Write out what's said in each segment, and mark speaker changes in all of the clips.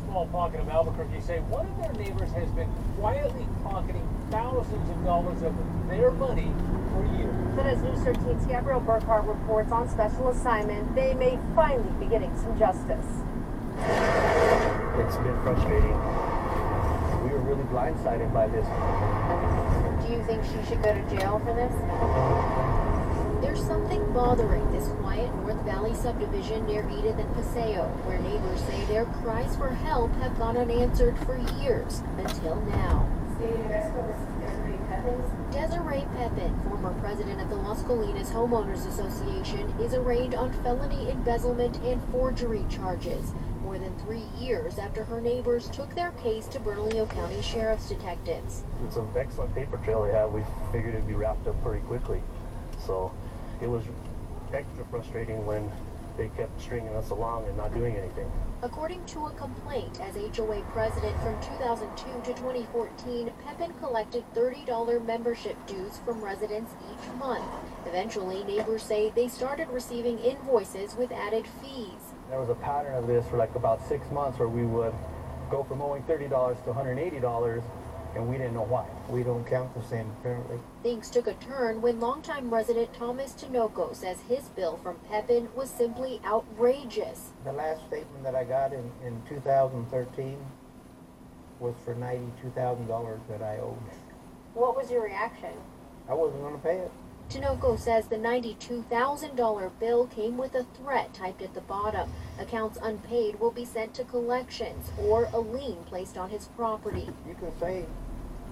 Speaker 1: small pocket of Albuquerque say one of their neighbors has been quietly pocketing thousands of dollars of their money for years.
Speaker 2: But as News 13's Gabrielle Burkhart reports on special assignment, they may finally be getting some justice.
Speaker 3: It's been frustrating. We were really blindsided by this.
Speaker 2: Do you think she should go to jail for this?
Speaker 4: There's something bothering this quiet North Valley subdivision near Edith and Paseo, where neighbors say their cries for help have gone unanswered for years, until now. Desiree Pepin, former president of the Las Colinas Homeowners Association, is arraigned on felony embezzlement and forgery charges, more than 3 years after her neighbors took their case to Bernalillo County Sheriff's detectives.
Speaker 3: It's an excellent paper trail they have. We figured it'd be wrapped up pretty quickly. So it was extra frustrating when they kept stringing us along and not doing anything.
Speaker 4: According to a complaint, as HOA president from 2002 to 2014, Pepin collected $30 membership dues from residents each month. Eventually, neighbors say they started receiving invoices with added fees.
Speaker 3: There was a pattern of this for like about 6 months where we would go from owing $30 to $180, and we didn't know why. We don't count the same, apparently.
Speaker 4: Things took a turn when longtime resident Thomas Tinoco says his bill from Pepin was simply outrageous.
Speaker 5: The last statement that I got in 2013 was for $92,000 that I owed.
Speaker 2: What was your reaction?
Speaker 5: I wasn't going to pay it.
Speaker 4: Tinoco says the $92,000 bill came with a threat typed at the bottom. Accounts unpaid will be sent to collections or a lien placed on his property.
Speaker 5: You can say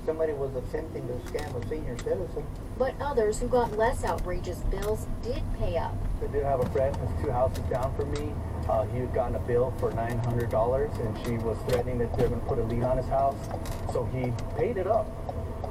Speaker 5: somebody was attempting to scam a senior citizen.
Speaker 4: But others who got less outrageous bills did pay up.
Speaker 3: I did have a friend who's 2 houses down from me. He had gotten a bill for $900, and she was threatening that they're going to put a lien on his house. So he paid it up,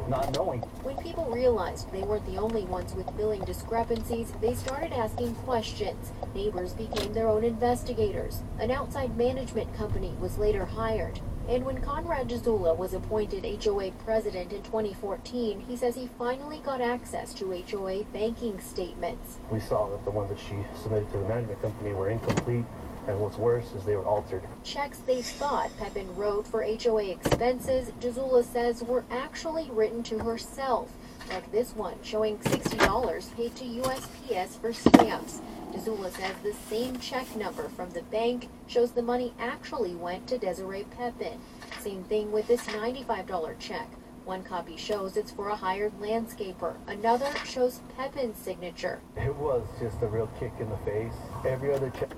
Speaker 3: not knowing.
Speaker 4: When people realized they weren't the only ones with billing discrepancies, they started asking questions. Neighbors became their own investigators. An outside management company was later hired. And when Conrad Jazula was appointed HOA president in 2014, he says he finally got access to HOA banking statements.
Speaker 3: We saw that the ones that she submitted to the management company were incomplete, and what's worse is they were altered.
Speaker 4: Checks they thought Pepin wrote for HOA expenses, Jazula says were actually written to herself, like this one showing $60 paid to USPS for stamps. Jazula says the same check number from the bank shows the money actually went to Desiree Pepin. Same thing with this $95 check. One copy shows it's for a hired landscaper. Another shows Pepin's signature.
Speaker 3: It was just a real kick in the face. Every other check.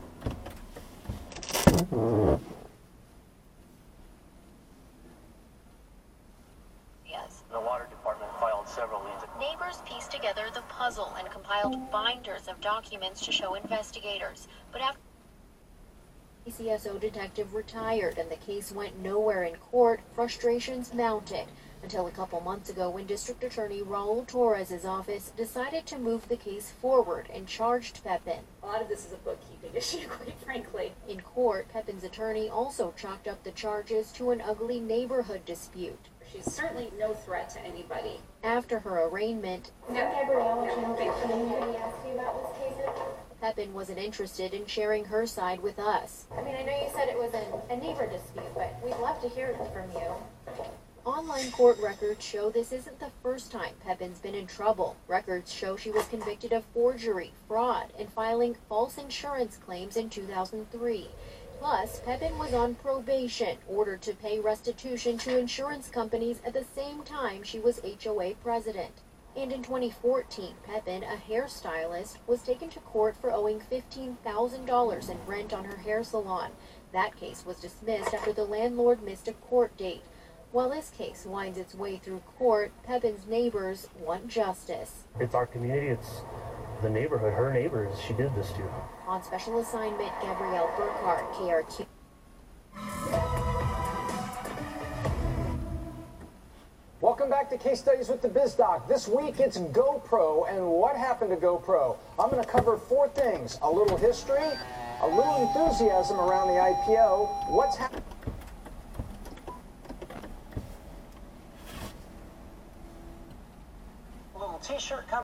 Speaker 4: Yes.
Speaker 3: The water department filed several liens.
Speaker 4: Neighbors pieced together the puzzle and compiled binders of documents to show investigators. But after the CSO detective retired and the case went nowhere in court, frustrations mounted. Until a couple months ago when District Attorney Raul Torres' office decided to move the case forward and charged Pepin.
Speaker 6: A lot of this is a bookkeeping issue, quite frankly.
Speaker 4: In court, Pepin's attorney also chalked up the charges to an ugly neighborhood dispute.
Speaker 6: She's certainly no threat to anybody.
Speaker 4: After her arraignment,
Speaker 2: Gabrielle, anybody ask you about this case?
Speaker 4: Pepin wasn't interested in sharing her side with us.
Speaker 2: I mean, I know you said it was a neighbor dispute, but we'd love to hear it from you.
Speaker 4: Online court records show this isn't the first time Pepin's been in trouble. Records show she was convicted of forgery, fraud, and filing false insurance claims in 2003. Plus, Pepin was on probation, ordered to pay restitution to insurance companies at the same time she was HOA president. And in 2014, Pepin, a hairstylist, was taken to court for owing $15,000 in rent on her hair salon. That case was dismissed after the landlord missed a court date. While this case winds its way through court, Pepin's neighbors want justice.
Speaker 3: It's our community, it's the neighborhood, her neighbors she did this to.
Speaker 4: On special assignment, Gabrielle Burkhart, KRQ.
Speaker 7: Welcome back to Case Studies with the BizDoc. This week it's GoPro and what happened to GoPro. I'm going to cover 4 things: a little history, a little enthusiasm around the IPO, what's happening. Little t-shirt